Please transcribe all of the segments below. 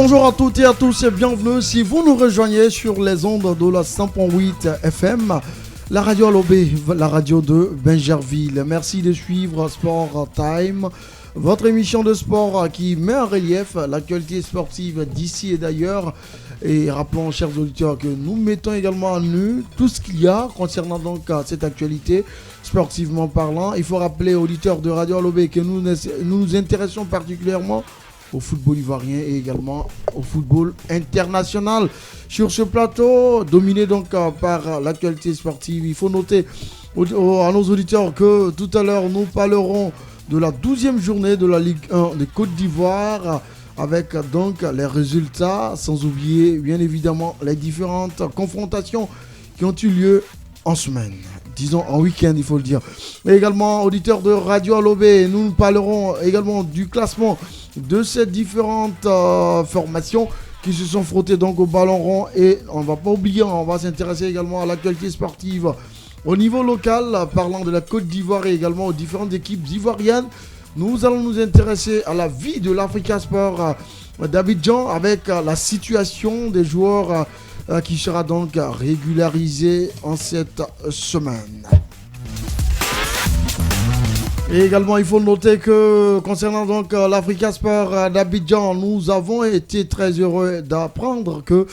Bonjour à toutes et à tous et bienvenue si vous nous rejoignez sur les ondes de la 100.8 FM, la radio Alobé, la radio de Bingerville. Merci de suivre Sport Time, votre émission de sport qui met en relief l'actualité sportive d'ici et d'ailleurs. Et rappelons, chers auditeurs, que nous mettons également à nu tout ce qu'il y a concernant donc cette actualité sportivement parlant. Il faut rappeler aux auditeurs de Radio Alobé que nous nous intéressons particulièrement au football ivoirien et également au football international. Sur ce plateau, dominé donc par l'actualité sportive, il faut noter à nos auditeurs que tout à l'heure, nous parlerons de la 12e journée de la Ligue 1 de Côte d'Ivoire, avec donc les résultats, sans oublier bien évidemment les différentes confrontations qui ont eu lieu en semaine. Disons en week-end, il faut le dire. Mais également, auditeurs de Radio Alobé, nous parlerons également du classement de ces différentes formations qui se sont frottées donc au ballon rond. Et on ne va pas oublier, on va s'intéresser également à l'actualité sportive au niveau local, parlant de la Côte d'Ivoire et également aux différentes équipes ivoiriennes. Nous allons nous intéresser à la vie de l'Africa Sport d'Abidjan avec la situation des joueurs qui sera donc régularisée en cette semaine. Et également, il faut noter que concernant donc l'Africa Sport d'Abidjan, nous avons été très heureux d'apprendre que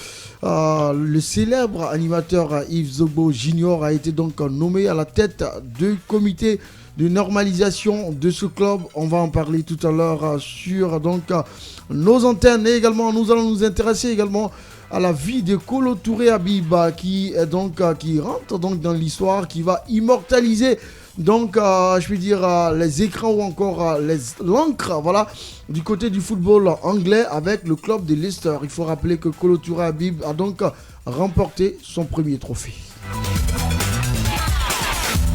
le célèbre animateur Yves Zobo Junior a été donc nommé à la tête du comité de normalisation de ce club. On va en parler tout à l'heure sur donc nos antennes. Et également, nous allons nous intéresser également à la vie de Kolo Touré Habiba qui rentre donc dans l'histoire, qui va immortaliser donc je puis dire les écrans ou encore l'encre, voilà, du côté du football anglais avec le club de Leicester. Il faut rappeler que Kolo Touré Habib a donc remporté son premier trophée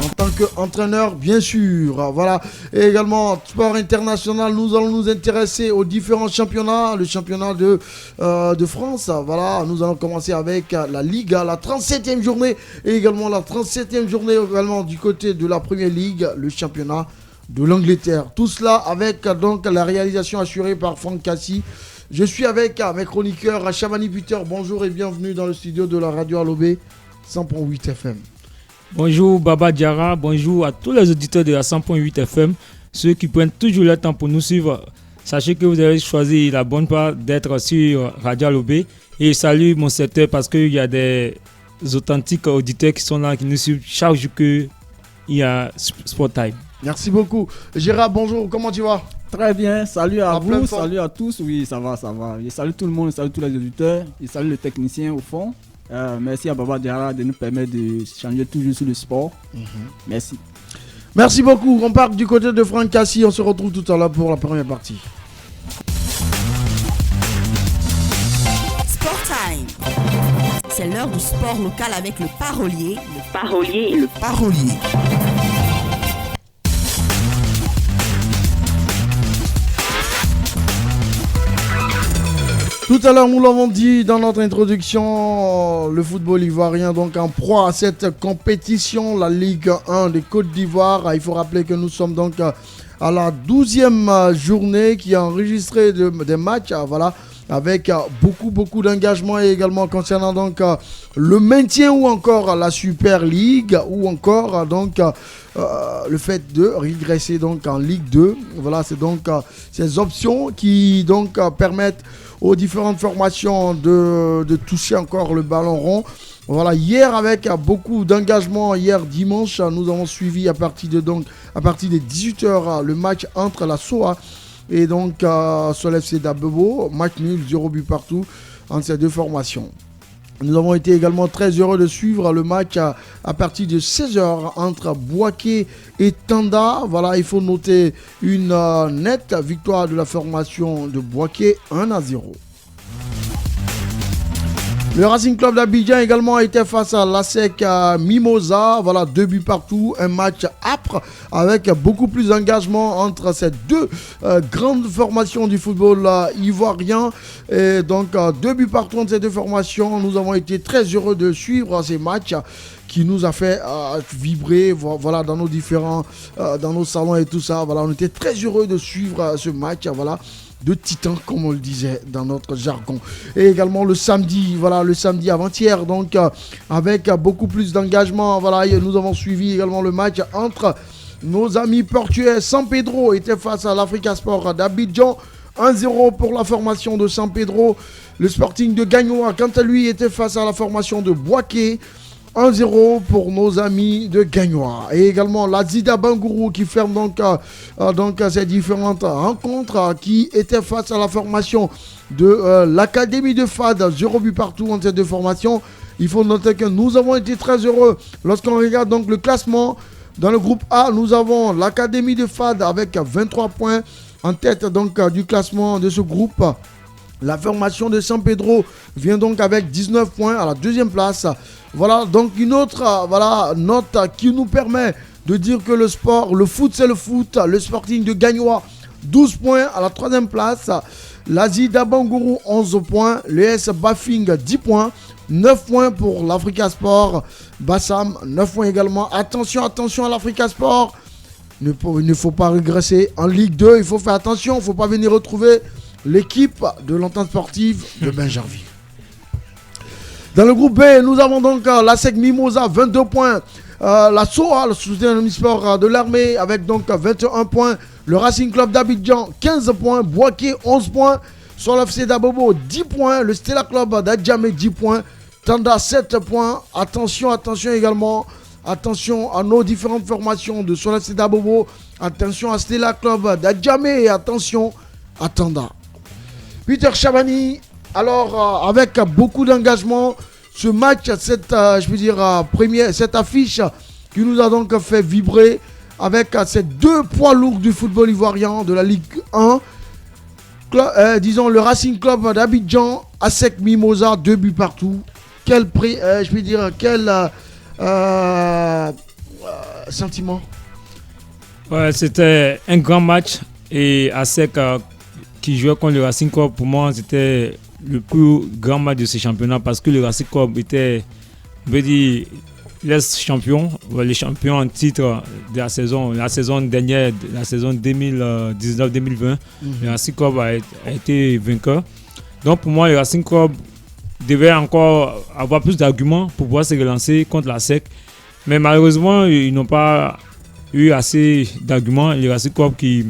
en tant qu'entraîneur, bien sûr. Voilà. Et également, sport international, nous allons nous intéresser aux différents championnats. Le championnat de France, voilà. Nous allons commencer avec la Liga, la 37e journée. Et également la 37e journée également du côté de la Première Ligue, le championnat de l'Angleterre. Tout cela avec donc la réalisation assurée par Franck Cassi. Je suis avec mes chroniqueurs, Chamani Peter. Bonjour et bienvenue dans le studio de la radio Alobé 100.8 FM. Bonjour Baba Diarra, bonjour à tous les auditeurs de la 100.8 FM, ceux qui prennent toujours le temps pour nous suivre. Sachez que vous avez choisi la bonne part d'être sur Radio Alobé. Et salut mon secteur parce qu'il y a des authentiques auditeurs qui sont là, qui nous suivent chaque jour qu'il y a Sport Time. Merci beaucoup. Gérard, bonjour, comment tu vas? Très bien, salut à vous, salut à tous. Oui, ça va. Je salue tout le monde, je salue tous les auditeurs, je salue le technicien au fond. Merci à Baba Diarra de nous permettre de changer toujours sur le sport. Merci. Merci beaucoup. On part du côté de Franck Cassi. On se retrouve tout à l'heure pour la première partie. Sport Time. C'est l'heure du sport local avec le parolier. Le parolier. Tout à l'heure, nous l'avons dit dans notre introduction, le football ivoirien donc en proie à cette compétition, la Ligue 1 de Côte d'Ivoire. Il faut rappeler que nous sommes donc à la 12e journée qui a enregistré des matchs, voilà, avec beaucoup d'engagement et également concernant donc le maintien ou encore la Super League ou encore donc le fait de régresser donc en Ligue 2. Voilà, c'est donc ces options qui donc permettent aux différentes formations de toucher encore le ballon rond. Voilà, hier avec beaucoup d'engagement, hier dimanche, nous avons suivi à partir de 18h le match entre la SOA et donc Sol FC d'Abebo, match nul, 0 but partout entre ces deux formations. Nous avons été également très heureux de suivre le match à partir de 16h entre Bouaké et Tanda. Voilà, il faut noter une nette victoire de la formation de Bouaké, 1-0. Le Racing Club d'Abidjan également était face à l'ASEC Mimosa. Voilà, 2 buts partout. Un match âpre avec beaucoup plus d'engagement entre ces deux grandes formations du football ivoirien. Et donc, 2 buts partout entre ces deux formations. Nous avons été très heureux de suivre ces matchs qui nous a fait vibrer, voilà, dans nos différents, dans nos salons et tout ça. Voilà, on était très heureux de suivre ce match. Voilà. de titans, comme on le disait dans notre jargon. Et également le samedi avant-hier, donc avec beaucoup plus d'engagement. Voilà, nous avons suivi également le match entre nos amis portugais. San Pedro était face à l'Africa Sport d'Abidjan. 1-0 pour la formation de San Pedro. Le Sporting de Gagnoa, quant à lui, était face à la formation de Boaké. 1-0 pour nos amis de Gagnoa. Et également la Zida Bangourou qui ferme donc ces différentes rencontres qui étaient face à la formation de l'Académie de FAD. 0 but partout entre ces deux formations. Il faut noter que nous avons été très heureux lorsqu'on regarde donc le classement. Dans le groupe A, nous avons l'Académie de FAD avec 23 points en tête donc du classement de ce groupe. La formation de San Pedro vient donc avec 19 points à la deuxième place. Voilà donc une autre note qui nous permet de dire que le foot c'est le foot. Le Sporting de Gagnoa, 12 points à la troisième place. L'Asie d'Abangourou, 11 points. L'ES Bafing, 10 points. 9 points pour l'Africa Sport. Bassam, 9 points également. Attention à l'Africa Sport. Il ne faut pas régresser. En Ligue 2, il faut faire attention. Il ne faut pas venir retrouver l'équipe de l'entente sportive de Benjerville. Dans le groupe B, nous avons donc la SEC Mimosa, 22 points. La SOA, le soutien omnisport de l'armée, avec donc 21 points. Le Racing Club d'Abidjan, 15 points. Boaké, 11 points. Sur l'FC d'Abobo, 10 points. Le Stella Club d'Adjamé, 10 points. Tanda, 7 points. Attention également. Attention à nos différentes formations de Solaf Dabobo. Attention à Stella Club d'Adjamé et attention à Tanda. Peter Chabani, alors avec beaucoup d'engagement, ce match, cette affiche qui nous a donc fait vibrer avec ces deux poids lourds du football ivoirien de la Ligue 1. Le Racing Club d'Abidjan, ASEC Mimosa, 2 buts partout. Quel sentiment? Ouais, c'était un grand match et ASEC qui jouait contre le Racing Club, pour moi c'était le plus grand match de ce championnat parce que le Racing Club était, l'ex-champion, les champions en titre de la saison dernière, la saison 2019-2020. Le Racing Club a été vainqueur. Donc pour moi, le Racing Club devait encore avoir plus d'arguments pour pouvoir se relancer contre la SEC. Mais malheureusement, ils n'ont pas eu assez d'arguments. Le Racing Club qui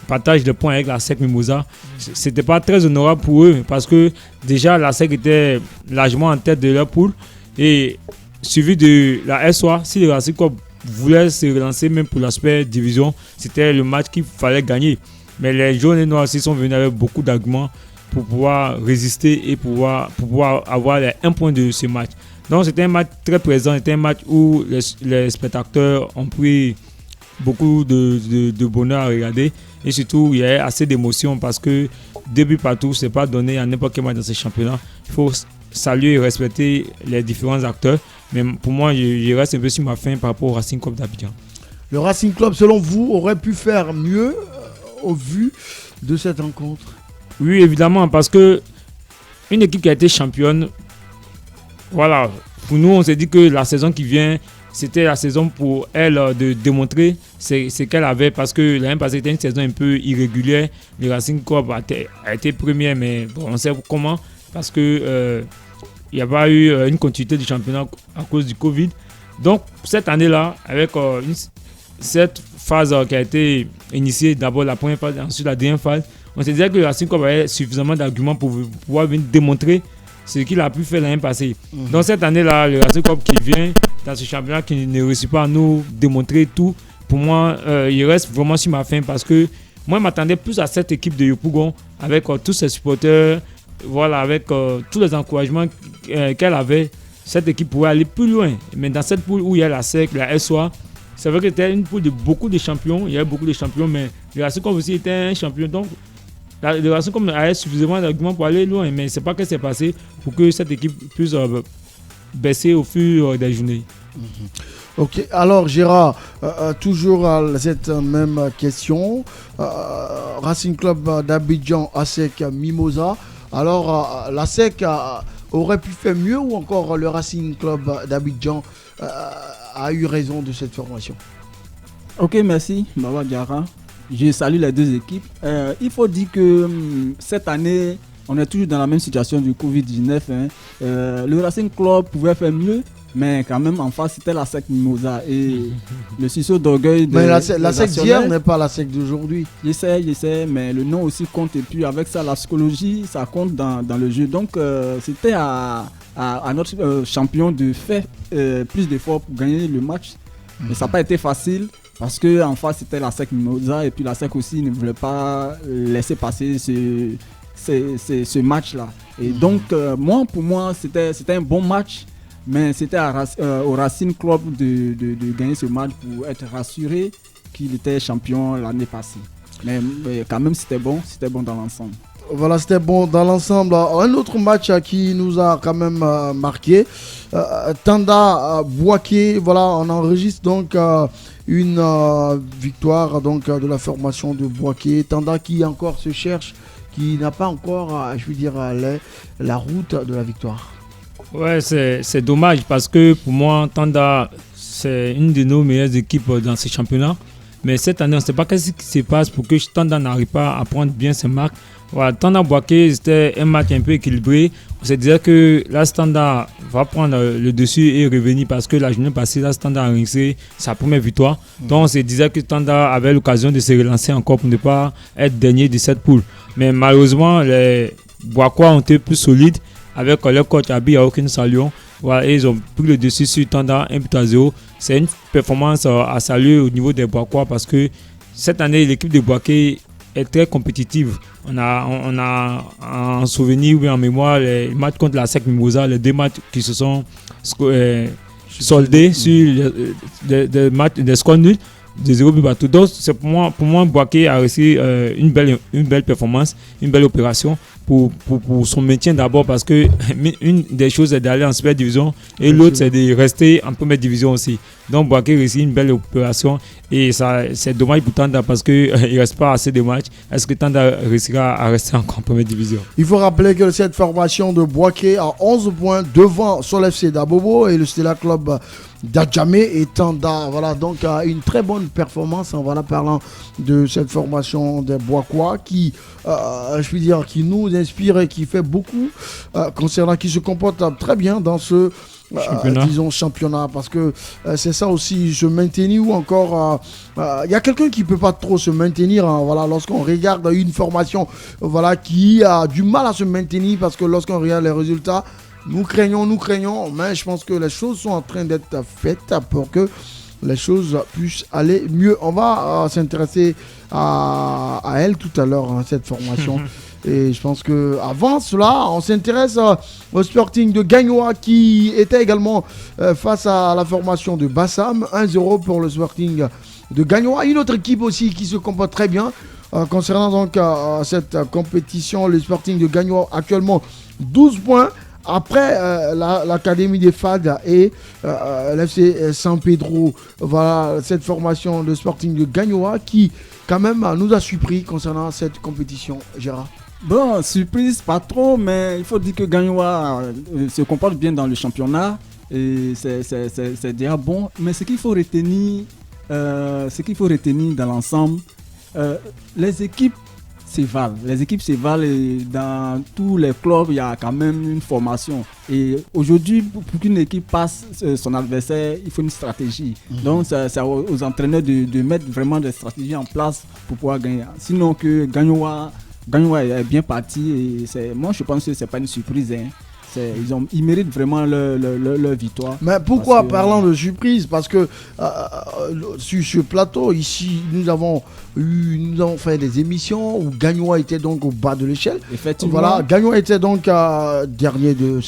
partage des points avec la SEC Mimosa, c'était pas très honorable pour eux parce que déjà la SEC était largement en tête de leur poule et suivi de la SOA. Si le Racing Club voulait se relancer même pour l'aspect division, c'était le match qu'il fallait gagner. Mais les jaunes et noirs aussi sont venus avec beaucoup d'arguments pour pouvoir résister et pour pouvoir avoir les 1 point de ce match. Donc c'était un match très présent, c'était un match où les spectateurs ont pris beaucoup de bonheur à regarder et surtout il y a assez d'émotion parce que 2 buts partout, c'est pas donné à n'importe quel match dans ce championnat. Il faut saluer et respecter les différents acteurs, mais pour moi je reste un peu sur ma faim par rapport au Racing Club d'Abidjan. Le Racing Club, selon vous, aurait pu faire mieux au vu de cette rencontre? Oui, évidemment, parce que une équipe qui a été championne, voilà, pour nous on s'est dit que la saison qui vient, c'était la saison pour elle de démontrer ce qu'elle avait parce que l'année passée c'était une saison un peu irrégulière. Le Racing Club a été premier, mais bon, on sait comment, parce que il n'y a pas eu une continuité du championnat à cause du Covid. Donc cette année-là, avec cette phase qui a été initiée, d'abord la première phase, ensuite la deuxième phase, on se disait que le Racing Club avait suffisamment d'arguments pour pouvoir venir démontrer ce qu'il a pu faire l'année passée. Donc cette année-là, le Racing Club qui vient dans ce championnat, qui ne réussit pas à nous démontrer tout, pour moi, il reste vraiment sur ma faim parce que moi, je m'attendais plus à cette équipe de Yopougon avec tous ses supporters, voilà, avec tous les encouragements qu'elle avait. Cette équipe pourrait aller plus loin. Mais dans cette poule où il y a la SEC, la SOA, c'est vrai que c'était une poule de beaucoup de champions. Il y avait beaucoup de champions, mais le Racing Club aussi était un champion. Donc, le Racing Club a suffisamment d'arguments pour aller loin. Mais ce n'est pas ce qui s'est passé pour que cette équipe puisse baisser au fur des journées. Ok, alors Gérard, toujours cette même question. Racing Club d'Abidjan, ASEC Mimosa. Alors, la SEC aurait pu faire mieux ou encore le Racing Club d'Abidjan a eu raison de cette formation? Ok, merci, Baba Diarra. Je salue les deux équipes. Il faut dire que cette année, on est toujours dans la même situation du Covid-19. Le Racing Club pouvait faire mieux, mais quand même en face, c'était la SEC Mimosa. Et le sursaut d'orgueil Mais la SEC d'hier n'est pas la SEC d'aujourd'hui. Je sais, mais le nom aussi compte. Et puis avec ça, la psychologie, ça compte dans le jeu. Donc c'était à notre champion de faire plus d'efforts pour gagner le match. Mais ça n'a pas été facile. Parce qu'en face, c'était la SEC Mimosa et puis la SEC aussi ne voulait pas laisser passer ce match-là. Et donc, pour moi, c'était un bon match, mais c'était au Racing Club de gagner ce match pour être rassuré qu'il était champion l'année passée. Mais quand même, c'était bon dans l'ensemble. Voilà, c'était bon dans l'ensemble. Un autre match qui nous a quand même marqué. Tanda Bouaké, voilà, on enregistre donc une victoire donc, de la formation de Bouaké. Tanda qui encore se cherche, qui n'a pas encore, la route de la victoire. Ouais, c'est dommage parce que pour moi, Tanda, c'est une de nos meilleures équipes dans ce championnat. Mais cette année, on ne sait pas ce qui se passe pour que Tanda n'arrive pas à prendre bien ses marques. Voilà, Tanda Bouaké, c'était un match un peu équilibré. On se disait que la Standard va prendre le dessus et revenir parce que la journée passée, la Standard a réussi sa première victoire. Donc on se disait que Standard avait l'occasion de se relancer encore pour ne pas être dernier de cette poule. Mais malheureusement, les Bouakois ont été plus solides avec leur coach Abi Aokin Salion. Voilà, et ils ont pris le dessus sur Tanda 1-0. C'est une performance à saluer au niveau des Bouakois parce que cette année, l'équipe de Bouaké est très compétitive. On a en souvenir ou en mémoire les matchs contre la SEC Mimosa, les deux matchs qui se sont soldés sur des scores nuls de 0 but partout. Donc c'est pour moi Bouaké a réussi une belle performance, une belle opération pour son maintien d'abord parce que une des choses est d'aller en super division et l'autre c'est de rester en première division aussi. Donc Bouaké réussit une belle opération et ça c'est dommage pour Tanda parce qu'il ne reste pas assez de matchs. Est-ce que Tanda réussira à rester encore en première division? Il faut rappeler que cette formation de Bouaké a 11 points devant Sol FC d'Abobo et le Stella Club d'Adjamé et Tanda. Voilà donc une très bonne performance en parlant de cette formation des Bouakois qui, qui nous inspire et qui fait beaucoup concernant, qui se comporte très bien dans ce championnat parce que c'est ça aussi, se maintenir ou encore il y a quelqu'un qui peut pas trop se maintenir lorsqu'on regarde une formation qui a du mal à se maintenir parce que lorsqu'on regarde les résultats, nous craignons, mais je pense que les choses sont en train d'être faites pour que les choses puissent aller mieux. On va s'intéresser à elle tout à l'heure, cette formation. Et je pense qu'avant cela, on s'intéresse au Sporting de Gagnoa qui était également face à la formation de Bassam. 1-0 pour le Sporting de Gagnoa. Une autre équipe aussi qui se comporte très bien concernant donc cette compétition. Le Sporting de Gagnoa actuellement 12 points. Après l'Académie des FAD et l'FC San Pedro, voilà cette formation de Sporting de Gagnoa qui quand même nous a surpris concernant cette compétition, Gérard. Bon, surprise pas trop, mais il faut dire que Gagnoa se comporte bien dans le championnat et c'est déjà bon. Mais ce qu'il faut retenir dans l'ensemble, les équipes s'évalent et dans tous les clubs il y a quand même une formation et aujourd'hui pour qu'une équipe passe son adversaire il faut une stratégie. Donc c'est aux entraîneurs de mettre vraiment des stratégies en place pour pouvoir gagner, sinon que Gagnoa est bien parti et moi je pense que c'est pas une surprise ils méritent vraiment leur victoire. Mais pourquoi parlant de surprise? Parce que sur ce plateau ici, nous avons fait des émissions où Gagnoa était donc au bas de l'échelle. Effectivement. Voilà, Gagnoa était donc dernier de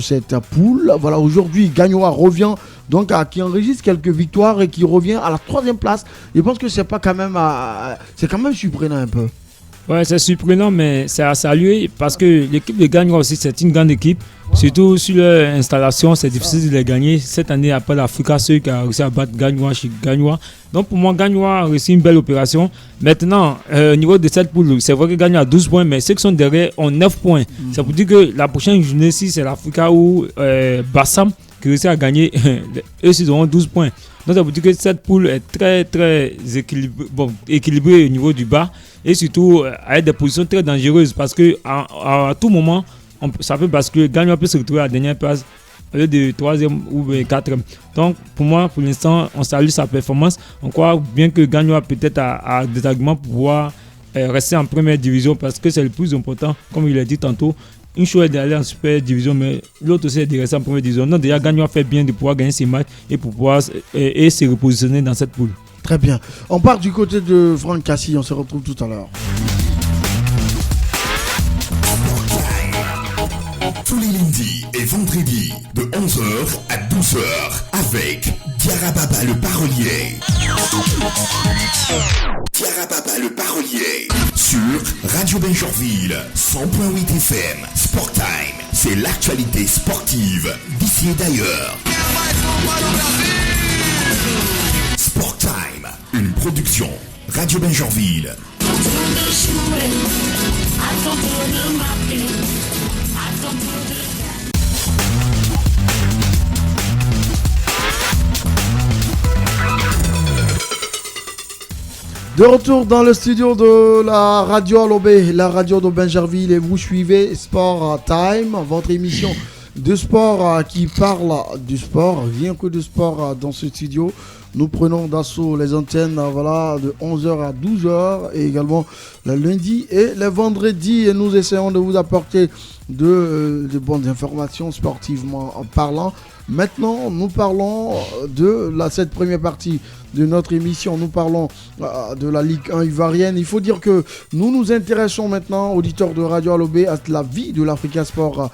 cette poule. Voilà, aujourd'hui Gagnoa revient donc qui enregistre quelques victoires et qui revient à la 3e place. Je pense que c'est quand même surprenant un peu. Ouais, c'est surprenant, mais c'est à saluer parce que l'équipe de Gagnoa aussi, c'est une grande équipe. Surtout sur leur installation, c'est difficile de les gagner. Cette année, après l'Africa, ceux qui ont réussi à battre Gagnoa chez Gagnoa. Donc pour moi, Gagnoa a réussi une belle opération. Maintenant, au niveau de cette poule, c'est vrai que Gagnoa a 12 points, mais ceux qui sont derrière ont 9 points. C'est pour dire que la prochaine journée, si c'est l'Africa ou Bassam qui réussit à gagner, eux, ils auront 12 points. Donc, ça veut dire que cette poule est très, très équilibrée au niveau du bas et surtout avec des positions très dangereuses parce qu'à tout moment, ça peut basculer. Gagnon peut se retrouver à la dernière place au lieu de 3e ou 4e. Donc, pour moi, pour l'instant, on salue sa performance. On croit bien que Gagnon a peut-être des arguments pour pouvoir rester en première division parce que c'est le plus important, comme il l'a dit tantôt. Une chose est d'aller en super division, mais l'autre aussi est de rester en première division. Donc, déjà, Gagnon a fait bien de pouvoir gagner ses matchs et pour pouvoir et se repositionner dans cette poule. Très bien. On part du côté de Franck Cassis. On se retrouve tout à l'heure. Tous les lundis et vendredis de 11h à 12h avec Diarra Baba le parolier. Diarra Baba le parolier sur Radio Benjerville 100.8 FM. Sport Time, c'est l'actualité sportive d'ici et d'ailleurs. Sport Time, une production Radio Benjerville. De retour dans le studio de la radio Alobé, la radio de Benjerville, et vous suivez Sport Time, votre émission de sport qui parle du sport, rien que de sport dans ce studio. Nous prenons d'assaut les antennes de 11h à 12h et également le lundi et le vendredi. Et nous essayons de vous apporter de bonnes informations sportivement parlant. Maintenant, nous parlons de cette première partie de notre émission. Nous parlons de la Ligue 1 ivoirienne. Il faut dire que nous nous intéressons maintenant, auditeurs de Radio Alobé, à la vie de l'Africa Sport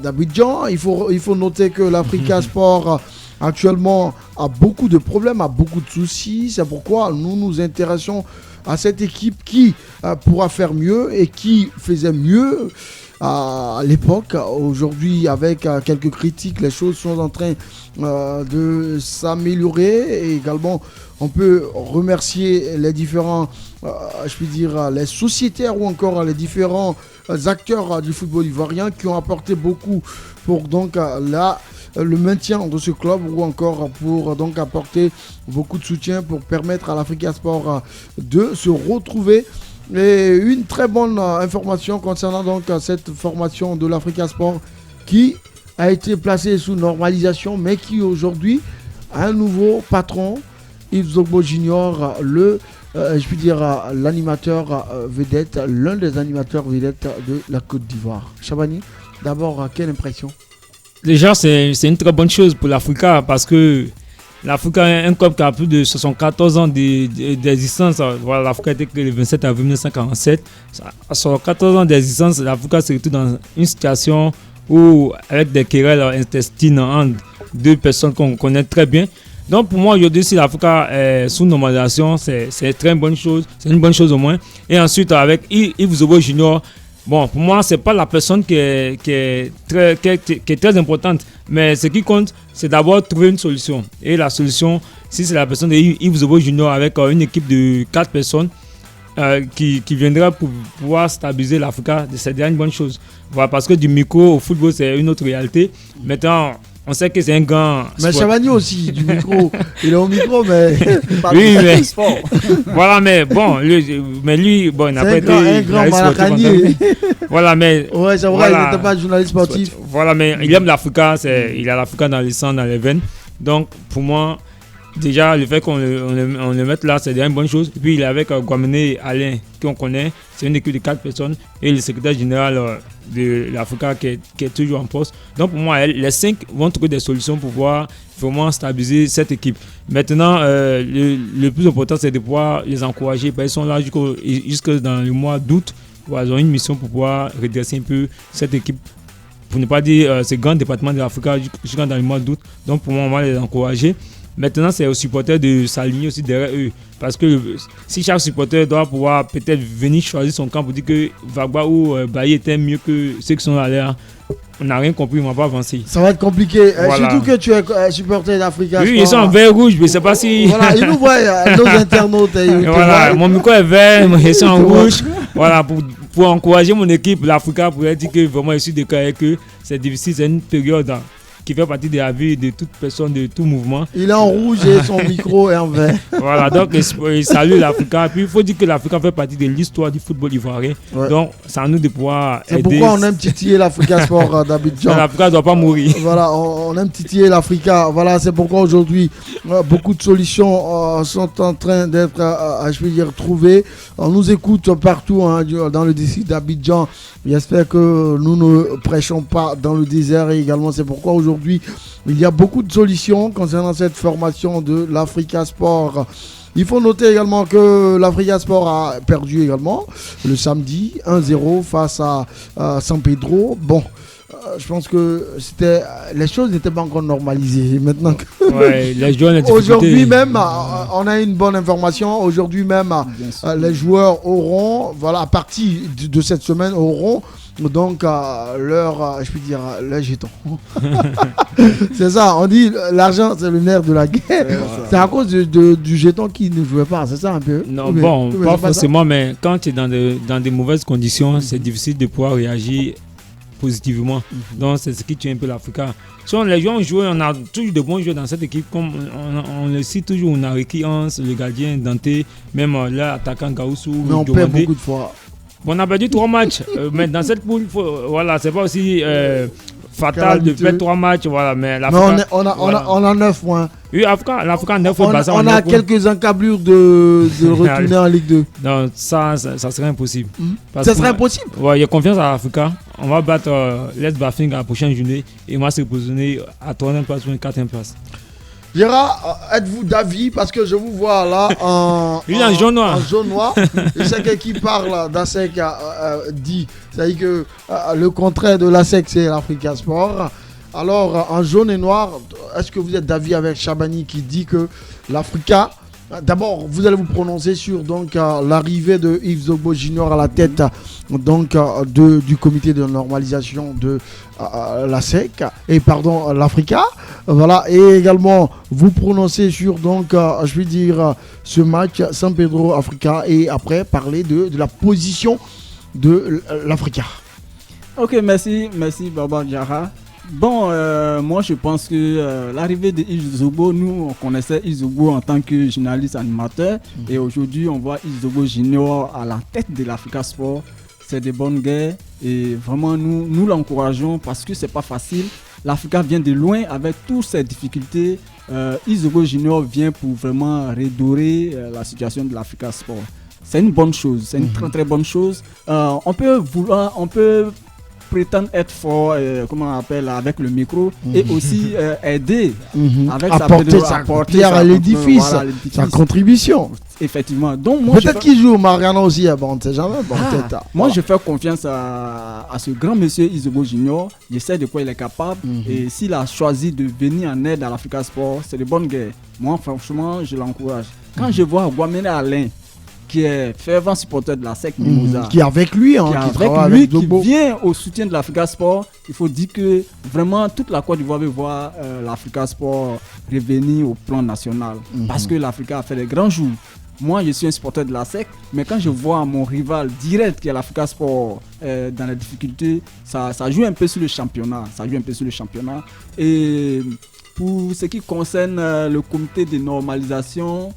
d'Abidjan. Il faut noter que l'Africa Sport actuellement a beaucoup de problèmes, a beaucoup de soucis. C'est pourquoi nous nous intéressons à cette équipe qui pourra faire mieux et qui faisait mieux à l'époque. Aujourd'hui, avec quelques critiques, les choses sont en train de s'améliorer. Et également, on peut remercier les différents, les sociétaires ou encore les différents acteurs du football ivoirien qui ont apporté beaucoup pour donc le maintien de ce club ou encore pour donc apporter beaucoup de soutien pour permettre à l'Africa Sport de se retrouver. Et une très bonne information concernant donc cette formation de l'Africa Sport qui a été placée sous normalisation mais qui aujourd'hui a un nouveau patron, Yves Zogbo Junior, l'animateur vedette, l'un des animateurs vedettes de la Côte d'Ivoire. Chabani, d'abord, quelle impression? Déjà, c'est une très bonne chose pour l'Africa parce que l'Africa est un club qui a plus de 74 ans d'existence. Voilà, l'Africa a été créée le 27 avril 1947. À 74 ans d'existence, l'Africa se retrouve dans une situation où, avec des querelles intestines entre deux personnes qu'on connaît très bien. Donc pour moi aujourd'hui, si l'Africa est sous normalisation, c'est une très bonne chose. C'est une bonne chose au moins. Et ensuite avec Yves Zobo Junior, bon, pour moi, c'est pas la personne qui est très importante. Mais ce qui compte, c'est d'abord trouver une solution. Et la solution, si c'est la personne de Yves Zobo Junior avec une équipe de 4 personnes qui viendra pour pouvoir stabiliser l'Africa, c'est déjà une bonne chose. Voilà, parce que du micro au football, c'est une autre réalité. Maintenant, on sait que c'est un grand mais Chavani aussi, du micro. Il est au micro, mais... oui, mais... voilà, mais bon, lui, bon, il n'a pas été... un grand maracanier. Voilà, mais... Ouais, c'est vrai, voilà, il n'était pas journaliste sportif. Voilà, mais il aime l'Africa, il a l'Africa dans les sangs, dans les veines. Donc, pour moi, déjà, le fait qu'on le mette là, c'est déjà une bonne chose. Et puis, il est avec Guamene Alain, qu'on connaît. C'est une équipe de 4 personnes. Et le secrétaire général de l'Africa qui est toujours en poste. Donc, pour moi, les 5 vont trouver des solutions pour pouvoir vraiment stabiliser cette équipe. Maintenant, le plus important, c'est de pouvoir les encourager. Ils sont là jusque dans le mois d'août. Ils ont une mission pour pouvoir redresser un peu cette équipe. Pour ne pas dire ce grand département de l'Africa jusqu'à dans le mois d'août. Donc, pour moi, on va les encourager. Maintenant, c'est aux supporters de s'aligner aussi derrière eux. Parce que si chaque supporter doit pouvoir peut-être venir choisir son camp pour dire que Vagba ou Baye étaient mieux que ceux qui sont allés, on n'a rien compris, on ne va pas avancer. Ça va être compliqué. Voilà. Surtout que tu es supporter d'Africa. Oui, ils sont en vert rouge, je ne sais pas si. Voilà, ils nous voient, nos internautes. Voilà, mon micro est vert, ils sont en rouge. Voilà, pour encourager mon équipe, l'Africa, pour dire que vraiment je suis d'accord avec eux. C'est difficile, c'est une période qui fait partie de la vie de toute personne, de tout mouvement. Il est en rouge et son micro est en vert. Voilà, donc il salue l'Africa. Puis il faut dire que l'Africa fait partie de l'histoire du football ivoirien. Ouais. Donc c'est à nous de pouvoir aider. C'est pourquoi on aime titiller l'Africa Sport d'Abidjan. L'Africa ne doit pas mourir. Voilà, on aime titiller l'Africa. Voilà, c'est pourquoi aujourd'hui, beaucoup de solutions sont en train d'être, je veux dire, trouvées. On nous écoute partout dans le district d'Abidjan. J'espère que nous ne prêchons pas dans le désert et également c'est pourquoi aujourd'hui il y a beaucoup de solutions concernant cette formation de l'Africa Sport. Il faut noter également que l'Africa Sport a perdu également le samedi 1-0 face à San Pedro. Bon, je pense que les choses n'étaient pas encore normalisées. Maintenant que aujourd'hui même, on a une bonne information. Aujourd'hui même, les joueurs auront, voilà, à partir de cette semaine, auront donc leur jeton. C'est ça, on dit l'argent c'est le nerf de la guerre. C'est à cause du jeton qui ne jouait pas, c'est ça un peu? Non, pas forcément, mais quand tu es dans des mauvaises conditions, c'est difficile de pouvoir réagir positivement. Donc c'est ce qui tue un peu l'Africa. Si les joueurs ont joué, on a toujours de bons joueurs dans cette équipe, comme on le cite toujours, on a Ricky Hans, le gardien Dante, même l'attaquant Gaoussou. Mais on perd beaucoup de fois. On a perdu 3 matchs, mais dans cette poule, voilà, c'est pas aussi fatal de perdre 3 matchs, voilà, mais on a 9 points. Oui, l'Africa a 9 points. On a quelques encablures de retourner en Ligue 2. Non, ça serait impossible. Ça serait impossible? Ouais, il y a confiance à l'Africa. On va battre l'Est Bafing à la prochaine journée et on va se positionner à 3e place ou 4e place. Gérard, êtes-vous d'avis parce que je vous vois là en jaune noir. Et c'est qui parle d'ASEC dit, c'est-à-dire que le contraire de l'ASEC c'est l'Africa Sport. Alors en jaune et noir, est-ce que vous êtes d'avis avec Chabani qui dit que l'Africa, d'abord vous allez vous prononcer sur donc l'arrivée de Yves Zogbo Junior à la tête donc du comité de normalisation de l'ASEC et pardon l'Africa, voilà, et également vous prononcez sur donc je vais dire ce match San Pedro Africa et après parler de la position de l'Africa. Ok, merci Baba Diarra. Bon, moi je pense que l'arrivée de Yves Zogbo, nous on connaissait Yves Zogbo en tant que journaliste animateur et aujourd'hui on voit Yves Zogbo Junior à la tête de l'Africa Sport. C'est des bonnes guerres et vraiment nous l'encourageons parce que c'est pas facile. L'Africa vient de loin avec toutes ces difficultés. Yves Zogbo Junior vient pour vraiment redorer la situation de l'Africa Sport. C'est une bonne chose, c'est une très très bonne chose. On peut prétendre être fort, comment on appelle, avec le micro et aussi aider avec apporter pierre à l'édifice, voilà, sa contribution. Effectivement. Donc moi peut-être qu'il joue Mariana aussi, on ne sait jamais. Moi je fais confiance à ce grand monsieur Yves Zogbo Junior. Je sais de quoi il est capable et s'il a choisi de venir en aide à l'Africa Sport, c'est de bonne guerre. Moi franchement je l'encourage. Quand je vois Guamene Alain qui est fervent supporter de la SEC Mimosa, qui est avec lui, qui vient au soutien de l'Africa Sport, il faut dire que vraiment toute la Côte d'Ivoire veut voir l'Africa Sport revenir au plan national parce que l'Africa a fait des grands jours. Moi je suis un supporter de la SEC, mais quand je vois mon rival direct qui est l'Africa Sport dans les difficultés, ça joue un peu sur le championnat. Et pour ce qui concerne le comité de normalisation,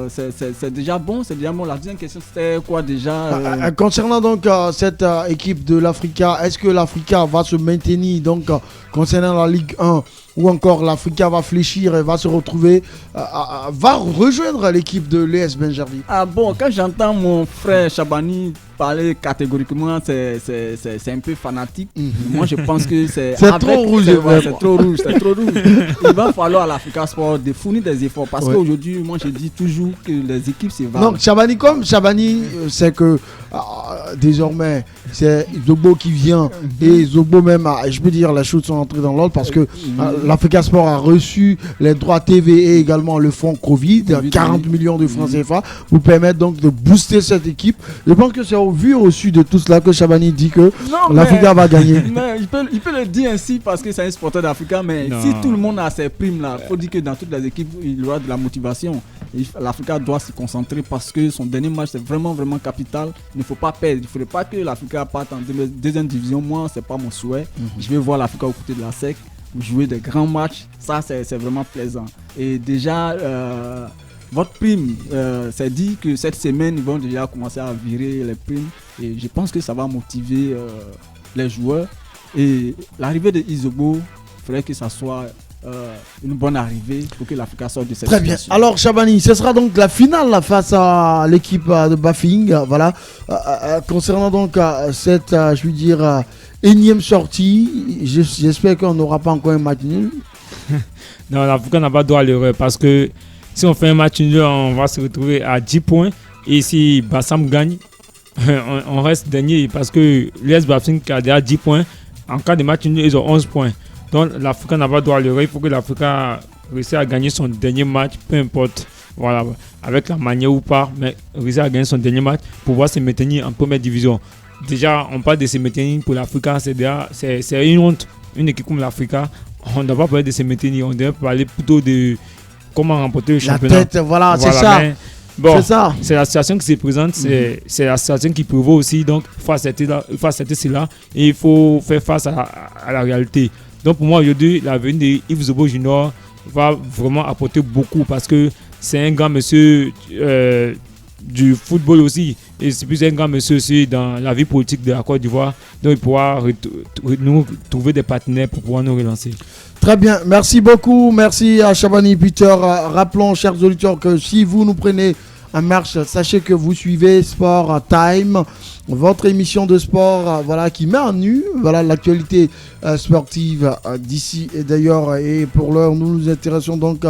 c'est déjà bon, La deuxième question c'était quoi déjà concernant donc cette équipe de l'Africa, est-ce que l'Africa va se maintenir donc concernant la Ligue 1 ou encore l'Africa va fléchir et va se retrouver, va rejoindre l'équipe de l'ES Benjerville? Ah bon, quand j'entends mon frère Chabani parler catégoriquement, c'est un peu fanatique. Moi je pense que c'est trop rouge. C'est trop rouge. Il va falloir à l'Africa Sport de fournir des efforts parce qu'aujourd'hui, moi je dis toujours que les équipes se valent. Donc Chabani, c'est que désormais c'est Zogbo qui vient et Zogbo même, je peux dire, les choses sont entrées dans l'ordre parce que l'Africa Sport a reçu les droits TV et également le fonds Covid, 40 millions de francs CFA pour permettre donc de booster cette équipe. Je pense que c'est au vu reçu de tout cela que Chabani dit que l'Africa va gagner. Mais il peut le dire ainsi parce que c'est un supporter d'Africa, mais si tout le monde a ses primes là, il faut dire que dans toutes les équipes il y aura de la motivation. L'Africa doit se concentrer parce que son dernier match c'est vraiment vraiment capital. Il ne faut pas perdre, il ne faudrait pas que l'Africa parte en deuxième division. Moi c'est pas mon souhait. Je vais voir l'Africa aux côtés de la SEC. vous jouez des grands matchs. Ça, c'est vraiment plaisant. Et déjà, votre prime, c'est dit que cette semaine, ils vont déjà commencer à virer les primes. Et je pense que ça va motiver les joueurs. Et l'arrivée de Isobo, il faudrait que ça soit une bonne arrivée pour que l'Africa sorte de cette situation. Très bien. Alors Chabani, ce sera donc la finale face à l'équipe de Bafing. Voilà. Concernant donc cette, je veux dire, énième sortie, j'espère qu'on n'aura pas encore un match nul. Non, l'Africa n'a pas droit à l'erreur parce que si on fait un match nul, on va se retrouver à 10 points. Et si Bassam gagne, on reste dernier parce que l'US Bafing a déjà 10 points. En cas de match nul, ils ont 11 points. Donc l'Africa n'a pas droit à l'erreur. Il faut que l'Africa réussisse à gagner son dernier match, peu importe, voilà, avec la manière ou pas, mais réussir à gagner son dernier match pour pouvoir se maintenir en première division. Déjà, on parle de se maintenir pour l'Africa, c'est une honte. Une équipe comme l'Africa, on ne doit pas parler de se maintenir, on devrait parler plutôt de comment remporter le championnat. La tête, voilà, c'est ça. Bon, c'est la situation qui se présente, c'est la situation qui prévaut aussi, donc il faut accepter cela et il faut faire face à la réalité. Donc pour moi aujourd'hui, la venue de Yves Zobo Junior va vraiment apporter beaucoup parce que c'est un grand monsieur du football aussi et c'est plus un grand monsieur aussi dans la vie politique de la Côte d'Ivoire. Donc il pourra nous trouver des partenaires pour pouvoir nous relancer. Très bien, merci beaucoup, merci à Chabani Peter. Rappelons, chers auditeurs, que si vous nous prenez en marche, sachez que vous suivez Sport Time, votre émission de sport, voilà, qui met en nu, voilà, l'actualité sportive d'ici et d'ailleurs. Et pour l'heure, nous nous intéressons donc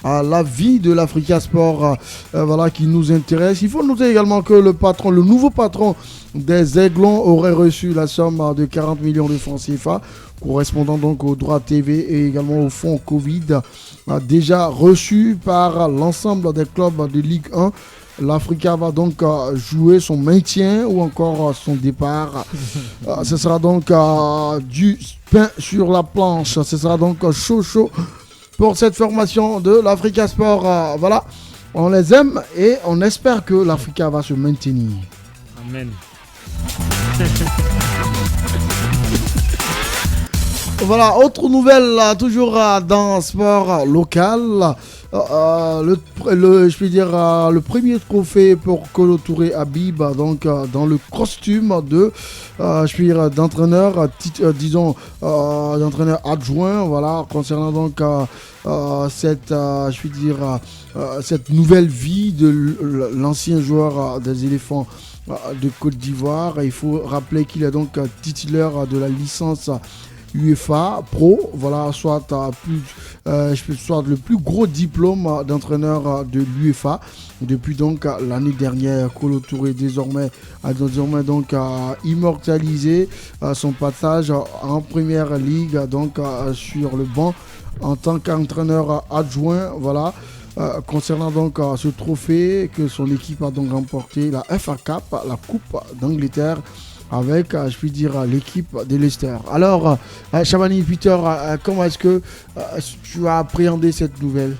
à la vie de l'Africa Sport, voilà, qui nous intéresse. Il faut noter également que le nouveau patron des Aiglons aurait reçu la somme de 40 millions de francs CFA, correspondant donc aux droits TV et également au fonds Covid, déjà reçu par l'ensemble des clubs de Ligue 1. L'Africa va donc jouer son maintien ou encore son départ. Ce sera donc du pain sur la planche. Ce sera donc chaud pour cette formation de l'Africa Sport. Voilà, on les aime et on espère que l'Africa va se maintenir. Amen. Voilà, autre nouvelle, toujours dans sport local. Je peux dire le premier trophée pour Kolo Touré Habib, donc dans le costume de, je peux dire, d'entraîneur, d'entraîneur adjoint, voilà, concernant donc cette nouvelle vie de l'ancien joueur des éléphants de Côte d'Ivoire. Il faut rappeler qu'il est donc titulaire de la licence UEFA Pro, voilà, soit le plus gros diplôme d'entraîneur de l'UEFA depuis donc l'année dernière. Kolo Touré désormais donc immortalisé son passage en première ligue, donc sur le banc en tant qu'entraîneur adjoint, voilà. Concernant donc ce trophée que son équipe a donc remporté, la FA Cup, la Coupe d'Angleterre, avec, je puis dire, l'équipe de Leicester. Alors, Chabani Peter, comment est-ce que tu as appréhendé cette nouvelle?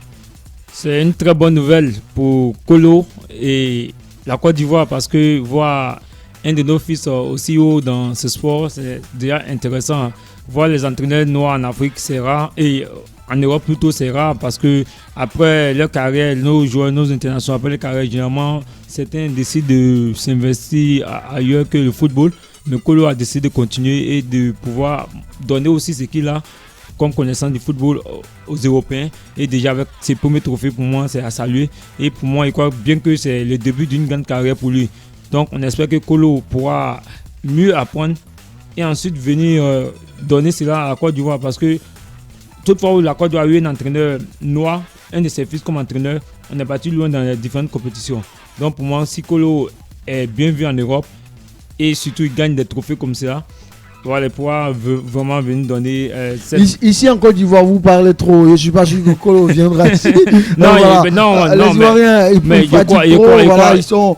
C'est une très bonne nouvelle pour Kolo et la Côte d'Ivoire parce que voir un de nos fils aussi haut dans ce sport, c'est déjà intéressant. Voir les entraîneurs noirs en Afrique, c'est rare, et en Europe plutôt, c'est rare parce que après leur carrière, nos joueurs, nos internationaux, après leur carrière, généralement, certains décident de s'investir ailleurs que le football. Mais Kolo a décidé de continuer et de pouvoir donner aussi ce qu'il a comme connaissance du football aux Européens. Et déjà avec ses premiers trophées, pour moi, c'est à saluer. Et pour moi, il croit bien que c'est le début d'une grande carrière pour lui. Donc, on espère que Kolo pourra mieux apprendre et ensuite venir donner cela à la Côte d'Ivoire. Parce que toutefois où la Côte d'Ivoire a eu un entraîneur noir, un de ses fils comme entraîneur, on est parti loin dans les différentes compétitions. Donc pour moi, si Kolo est bien vu en Europe et surtout il gagne des trophées comme ça, voilà, pouvoir vraiment venir donner Ici en Côte d'Ivoire, vous parlez trop. Je ne suis pas sûr que Kolo viendra ici. Les Ivoiriens, ils sont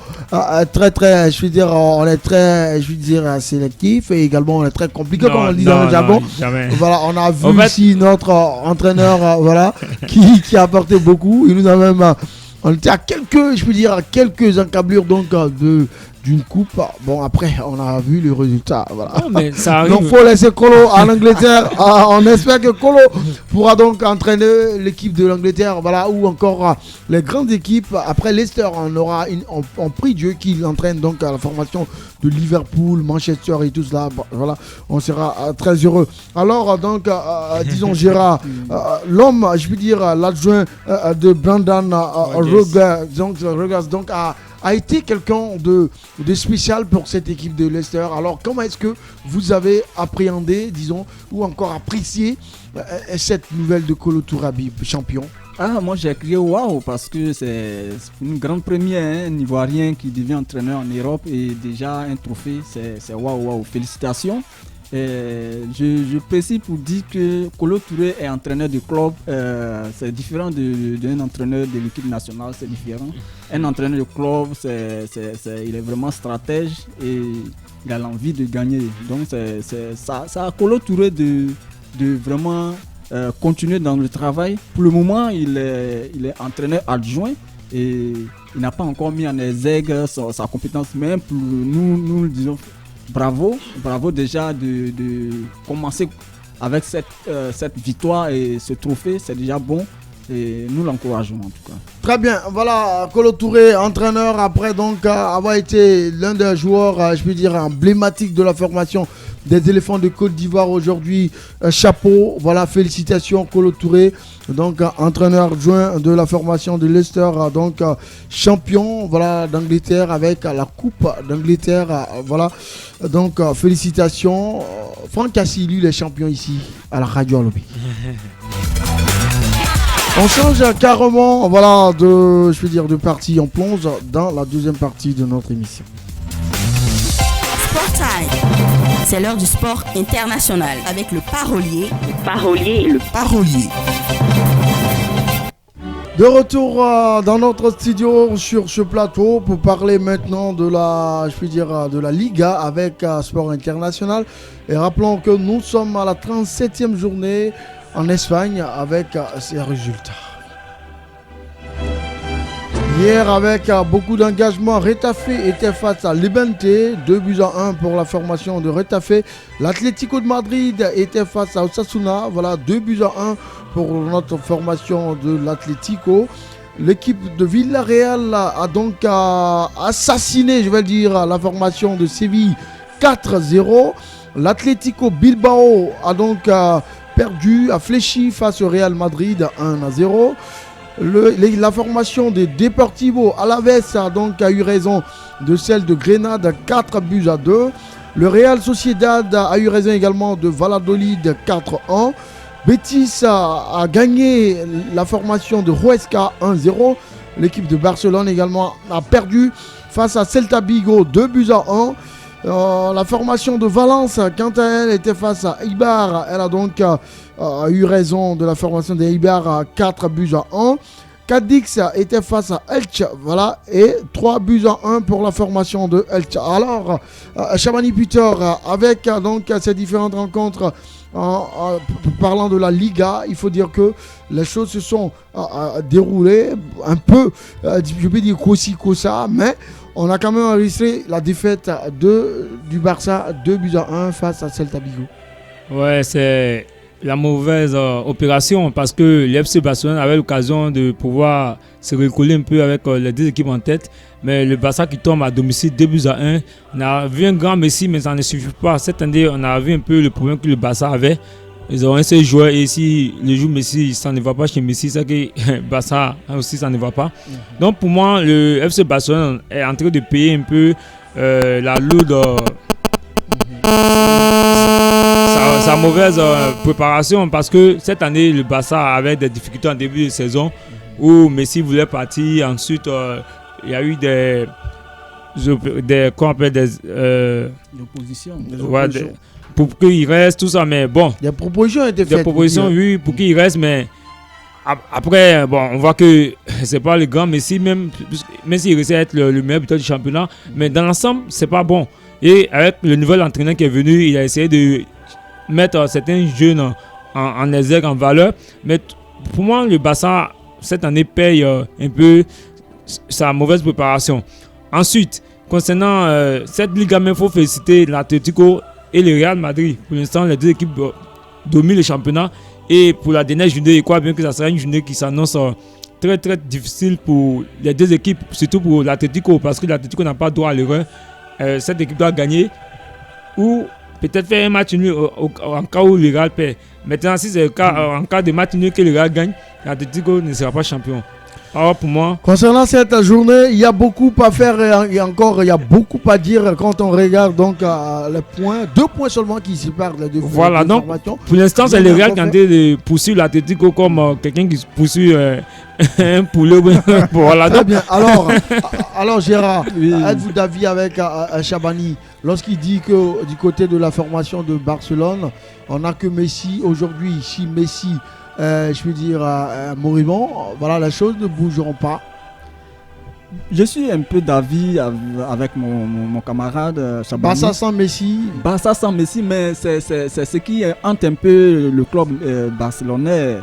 très, très, je veux dire, on est très, je veux dire, sélectif et également on est très compliqué, comme on le dit dans le jargon. Voilà, on a vu ici notre entraîneur, voilà, qui a apporté beaucoup. Il nous a même, on était à quelques encablures donc d'une coupe. Bon, après, on a vu le résultat. Voilà. Non, mais ça arrive. Donc, il faut laisser Kolo en Angleterre. On espère que Kolo pourra donc entraîner l'équipe de l'Angleterre. Voilà, ou encore les grandes équipes. Après Leicester, on aura on prie Dieu qu'il entraîne donc à la formation de Liverpool, Manchester et tout cela. Voilà, on sera très heureux. Alors, donc, disons Gérard, l'homme, je veux dire, l'adjoint de Brandon Rodgers, donc a été quelqu'un de spécial pour cette équipe de Leicester. Alors, comment est-ce que vous avez appréhendé, disons, ou encore apprécié cette nouvelle de Kolo Touré champion? Moi j'ai crié waouh parce que c'est une grande première, un Ivoirien qui devient entraîneur en Europe et déjà un trophée, c'est waouh, félicitations. Je précise pour dire que Kolo Touré est entraîneur de club, c'est différent d'un entraîneur de l'équipe nationale, c'est différent. Un entraîneur de club, il est vraiment stratège et il a l'envie de gagner. Donc ça a Kolo Touré de vraiment continuer dans le travail. Pour le moment, il est entraîneur adjoint et il n'a pas encore mis en exergue sa compétence, mais pour nous le disons. Bravo déjà de commencer avec cette victoire et ce trophée, c'est déjà bon et nous l'encourageons en tout cas. Très bien, voilà, Kolo Touré, entraîneur après donc avoir été l'un des joueurs, je peux dire, emblématiques de la formation des éléphants de Côte d'Ivoire aujourd'hui. Chapeau, voilà, félicitations Kolo Touré, donc entraîneur adjoint de la formation de Leicester, donc champion, voilà, d'Angleterre avec la Coupe d'Angleterre, voilà, donc félicitations. Franck Cassi, lui, il est champion ici à la Radio Lobby. On change carrément, voilà, de partie. On plonge dans la deuxième partie de notre émission. Sport Time. C'est l'heure du sport international avec le parolier. Le parolier. De retour dans notre studio sur ce plateau pour parler maintenant de la Liga avec Sport International. Et rappelons que nous sommes à la 37e journée en Espagne avec ces résultats. Hier, avec beaucoup d'engagement, Retafe était face à Levante, 2-1 pour la formation de Retafe. L'Atlético de Madrid était face à Osasuna, voilà, 2-1 pour notre formation de l'Atlético. L'équipe de Villarreal a donc assassiné, je vais dire, la formation de Séville, 4-0. L'Atlético Bilbao a donc perdu, a fléchi face au Real Madrid 1-0. La formation de Deportivo Alaves a eu raison de celle de Grenade 4-2. Le Real Sociedad a eu raison également de Valladolid 4-1. Betis a gagné la formation de Huesca 1-0. L'équipe de Barcelone également a perdu face à Celta Vigo 2-1. La formation de Valence, quant à elle, était face à Eibar. Elle a donc eu raison de la formation de Eibar 4-1. Cadix était face à Elche, voilà, et 3-1 pour la formation de Elche. Alors, Shabani Peter, avec donc ces différentes rencontres, parlant de la Liga, il faut dire que les choses se sont déroulées un peu, je peux dire ça, mais on a quand même enregistré la défaite du Barça 2-1 face à Celta Vigo. Ouais, c'est la mauvaise opération parce que l'FC Barcelone avait l'occasion de pouvoir se recoller un peu avec les deux équipes en tête. Mais le Barça qui tombe à domicile 2-1. On a vu un grand Messi, mais ça ne suffit pas. Cette année, on a vu un peu le problème que le Barça avait. Ils ont un seul joueur et si le jour Messi, ça ne va pas chez Messi, c'est que Barça aussi, ça ne va pas. Donc pour moi, le FC Barcelone est en train de payer un peu la lourde, sa mauvaise préparation parce que cette année, le Barça avait des difficultés en début de saison où Messi voulait partir. Ensuite, il y a eu des oppositions. Pour qu'il reste, tout ça, mais bon. Des propositions ont été faites. Des propositions, oui, pour qu'il reste, mais après, bon, on voit que c'est pas le grand Messi, même s'il risque d'être le meilleur buteur du championnat, mais dans l'ensemble, c'est pas bon. Et avec le nouvel entraîneur qui est venu, il a essayé de mettre certains jeunes en exergue, en valeur. Mais pour moi, le Barça, cette année, paye un peu sa mauvaise préparation. Ensuite, concernant cette Liga, il faut féliciter l'Atlético et le Real Madrid. Pour l'instant, les deux équipes dominent le championnat. Et pour la dernière journée, je crois bien que ça sera une journée qui s'annonce très très difficile pour les deux équipes, surtout pour l'Atlético, parce que l'Atlético n'a pas droit à l'erreur. Cette équipe doit gagner ou peut-être faire un match nul en cas où le Real perd. Maintenant, si c'est le cas, en cas de match nul que le Real gagne, l'Atlético ne sera pas champion. Alors pour moi, concernant cette journée, il y a beaucoup à faire et encore il y a beaucoup à dire quand on regarde donc les points, 2 points seulement qui séparent les deux. Voilà, donc pour l'instant c'est le Real qui est en train de poursuivre l'Atlético comme quelqu'un qui poursuit un poulet. Voilà, très bien. Alors Gérard, êtes-vous d'avis avec Chabani lorsqu'il dit que du côté de la formation de Barcelone, on n'a que Messi aujourd'hui? Si Messi je veux dire moribond, voilà, les choses ne bougeront pas. Je suis un peu d'avis avec mon camarade Chabani. Barça sans Messi. Barça sans Messi, mais c'est ce qui hante un peu le club barcelonais.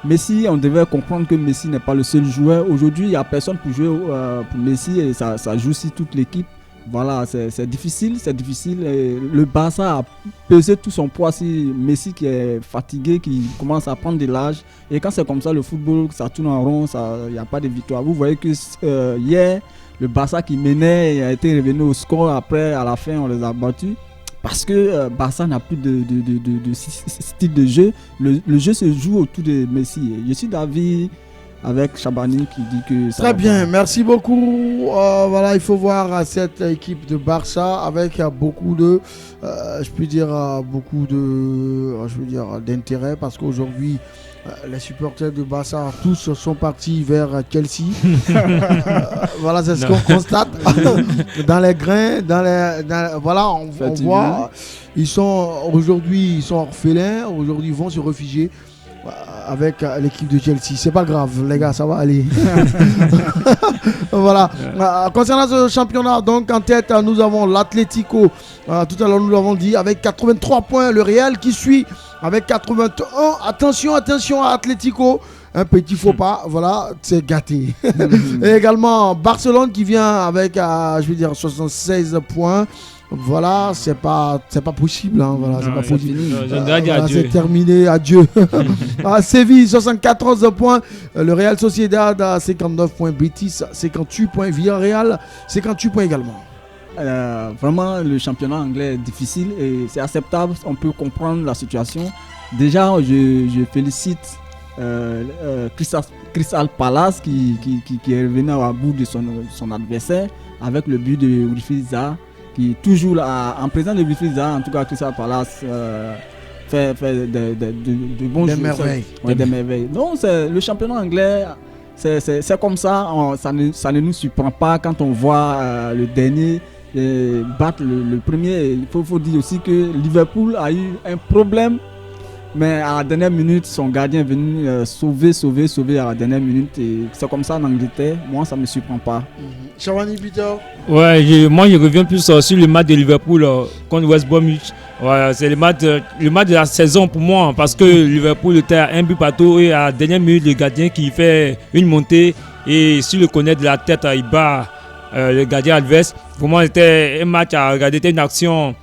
Messi, on devait comprendre que Messi n'est pas le seul joueur. Aujourd'hui, il n'y a personne pour jouer pour Messi et ça joue aussi toute l'équipe. Voilà, c'est difficile, c'est difficile. Et le Barça a pesé tout son poids sur Messi qui est fatigué, qui commence à prendre de l'âge. Et quand c'est comme ça, le football, ça tourne en rond, il n'y a pas de victoire. Vous voyez que hier, le Barça qui menait a été revenu au score. Après, à la fin, on les a battus. Parce que Barça n'a plus de style de jeu. Le jeu se joue autour de Messi. Et je suis d'avis avec Chabani qui dit que ça très bien, merci beaucoup. Voilà, il faut voir cette équipe de Barça avec beaucoup de d'intérêt, parce qu'aujourd'hui les supporters de Barça tous sont partis vers Chelsea. Voilà, c'est ce qu'on constate dans les grains, voilà, on voit, ils sont orphelins, aujourd'hui ils vont se réfugier avec l'équipe de Chelsea. C'est pas grave les gars, ça va aller. Voilà. Concernant ce championnat, donc en tête nous avons l'Atlético, tout à l'heure nous l'avons dit, avec 83 points. Le Real qui suit avec 81. Attention à Atlético, un petit faux pas, voilà, c'est gâté. Et également Barcelone qui vient avec 76 points. Voilà, c'est pas possible, hein, voilà, c'est pas possible. C'est terminé, adieu. Séville 74 points, le Real Sociedad 59 points, Betis 58 points, Villarreal 58 points également. Vraiment, le championnat anglais est difficile et c'est acceptable, on peut comprendre la situation. Déjà, je félicite Crystal Palace qui est revenu à bout de son adversaire avec le but de Wilfried Zaha, qui toujours là, en présence de Wilfried Zaha, en tout cas Crystal Palace fait de bons jeux, des merveilles. Donc le championnat anglais, c'est comme ça, ça ne nous surprend pas quand on voit le dernier battre le premier. Il faut dire aussi que Liverpool a eu un problème, mais à la dernière minute, son gardien est venu sauver à la dernière minute. Et c'est comme ça en Angleterre. Moi, ça ne me surprend pas. Chabani Peter. Ouais, moi je reviens plus sur le match de Liverpool contre West Bromwich. Ouais, c'est le match de la saison pour moi, parce que Liverpool était à un but partout et à la dernière minute, le gardien qui fait une montée et si le connaît de la tête, il bat le gardien adverse. Pour moi, c'était un match à regarder, c'était une action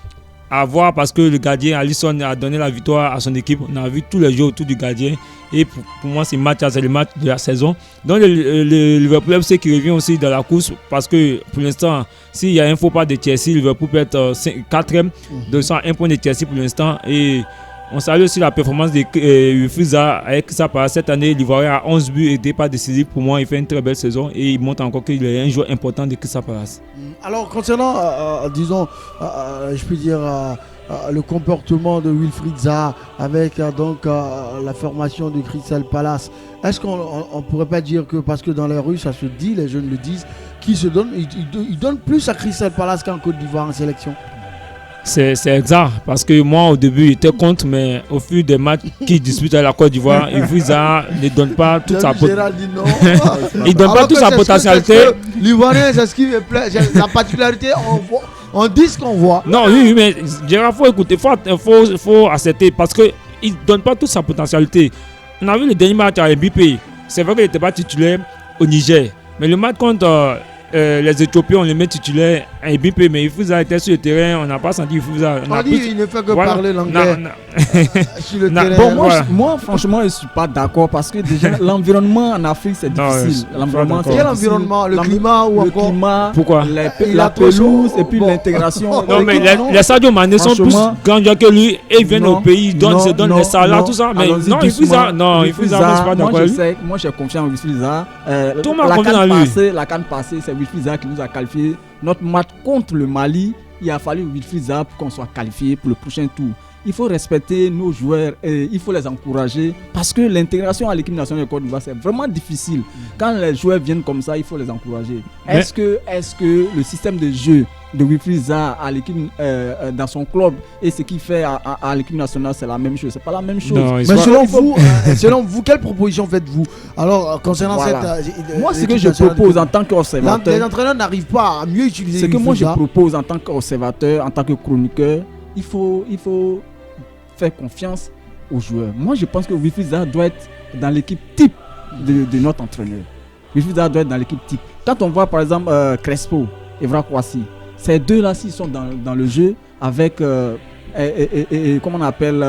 à voir, parce que le gardien Alisson a donné la victoire à son équipe. On a vu tous les jeux autour du gardien et pour moi c'est le match de la saison. Donc le Liverpool FC qui revient aussi dans la course, parce que pour l'instant s'il y a un faux pas de Chelsea, Liverpool peut être 4ème, 201 points de Chelsea pour l'instant. Et on salue aussi la performance de Wilfried Zaha avec ça. Par cette année, l'Ivoirien a 11 buts et départ décisif. Pour moi, il fait une très belle saison et il montre encore qu'il est un joueur important de Crystal Palace. Alors, concernant, disons, je peux dire, le comportement de Wilfried Zaha avec donc la formation de Crystal Palace, est-ce qu'on ne pourrait pas dire que, parce que dans les rues, ça se dit, les jeunes le disent, ils donnent plus à Crystal Palace qu'en Côte d'Ivoire en sélection? C'est exact, parce que moi au début j'étais contre, mais au fil des matchs qu'il dispute à la Côte d'Ivoire, Wilfried Zaha ne donne pas toute sa potentialité. L'Ivoirien, c'est ce qui me plaît, la particularité, on dit ce qu'on voit. Non, oui, mais Gérard, faut écouter, faut accepter, parce qu'il ne donne pas toute sa potentialité. On a vu le dernier match à MBP, c'est vrai qu'il n'était pas titulaire au Niger, mais le match contre les Éthiopiens, on les met titulaires Ebimpe, mais Wifiza était sur le terrain, on n'a pas senti Wifiza. On dit il ne fait que parler l'anglais sur le terrain. Bon, moi, franchement, je ne suis pas d'accord parce que déjà, l'environnement en Afrique, c'est difficile. L'environnement, quel environnement? Le climat ou encore? Le climat, pourquoi? La pelouse et puis l'intégration. Non, mais les Sadio Mané sont plus grands que lui et ils viennent au pays, se donnent les salaires, tout ça. Mais non, Wifiza, je suis pas d'accord. Moi, j'ai confiance en Wifiza. La CAN passée, c'est Wifiza qui nous a qualifié. Notre match contre le Mali, il a fallu Wifiza pour qu'on soit qualifié pour le prochain tour. Il faut respecter nos joueurs et il faut les encourager parce que l'intégration à l'équipe nationale de Côte d'Ivoire, c'est vraiment difficile. Quand les joueurs viennent comme ça, il faut les encourager. Est-ce que le système de jeu de Wifiza à l'équipe dans son club et ce qu'il fait à l'équipe nationale, c'est la même chose? C'est pas la même chose. Non, mais selon vous, quelle proposition faites-vous? Alors, concernant cette... moi, ce que je propose en tant qu'observateur... Les entraîneurs n'arrivent pas à mieux utiliser ce que moi je propose en tant qu'observateur, en tant que chroniqueur, il faut faire confiance aux joueurs. Moi, je pense que Wifiza doit être dans l'équipe type de notre entraîneur. Wifiza doit être dans l'équipe type. Quand on voit par exemple Crespo et Evra Kouassi, ces deux-là, s'ils sont dans le jeu avec comment on appelle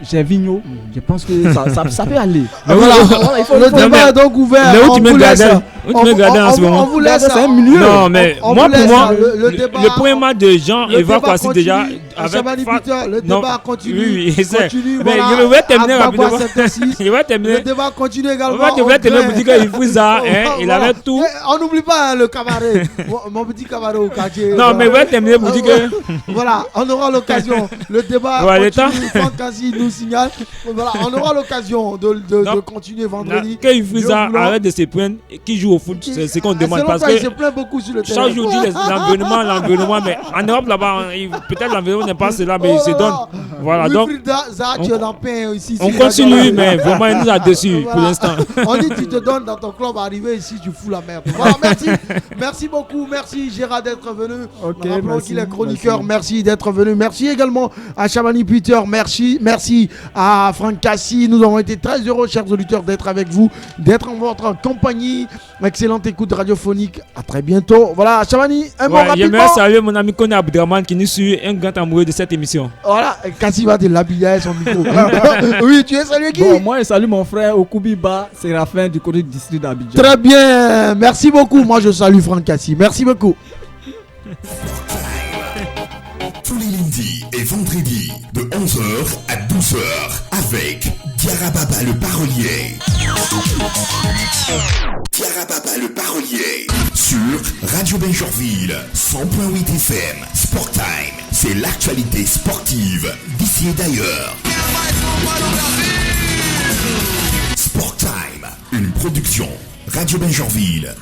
Gervinho, je pense que ça peut aller. Le débat est donc ouvert. On vous laisse. C'est un milieu. Non, mais moi, pour moi, le premier match de Jean Evra Kouassi déjà avec le débat continue. Oui, mais je vais terminer rapidement. Le débat continue également. Je vais terminer pour dire qu'il faut ça. Il avait tout. On n'oublie pas le cabaret. Mon petit cabaret au quartier. Non, mais je vais terminer pour dire que. Voilà, on aura l'occasion. Le débat continue. Fantasy nous signale. Voilà, on aura l'occasion de continuer vendredi. Que Wifiza arrête de se plaindre qui joue au foot, c'est ce qu'on demande. Parce que il se plaint beaucoup sur le terrain. Chaque jour, dit l'environnement, mais en Europe là-bas, peut-être l'environnement n'est pas cela, mais il se donne. Voilà, donc. On continue, mais vraiment, il nous a déçus pour l'instant. On dit tu te donnes dans ton club, arrivé ici, tu fous la merde. Voilà, merci. Merci beaucoup. Merci Gérard d'être venu. Rappelons qu'il est chroniqueur. Merci d'être venu. Merci également à Shabani Peter. Merci à Franck Cassi. Nous avons été très heureux, chers auditeurs, d'être avec vous, d'être en votre compagnie. Excellente écoute radiophonique. À très bientôt. Voilà, Shabani, un mot rapidement. J'aimerais saluer mon ami Kone Abdraman qui nous suit, un grand amoureux de cette émission. Voilà, Cassi va te l'habiller son micro. Oui, tu es salué qui? Bon, moi, je salue mon frère Okubiba Séraphin du côté du district d'Abidjan. Très bien, merci beaucoup. Moi, je salue Franck Cassi. Merci beaucoup. Tous les lundis et vendredis de 11h à 12h avec Diarra Baba le parolier. Diarra Baba le parolier sur Radio Benjorville 100.8 FM. Sport Time, c'est l'actualité sportive d'ici et d'ailleurs. Sport Time, une production Radio Benjorville.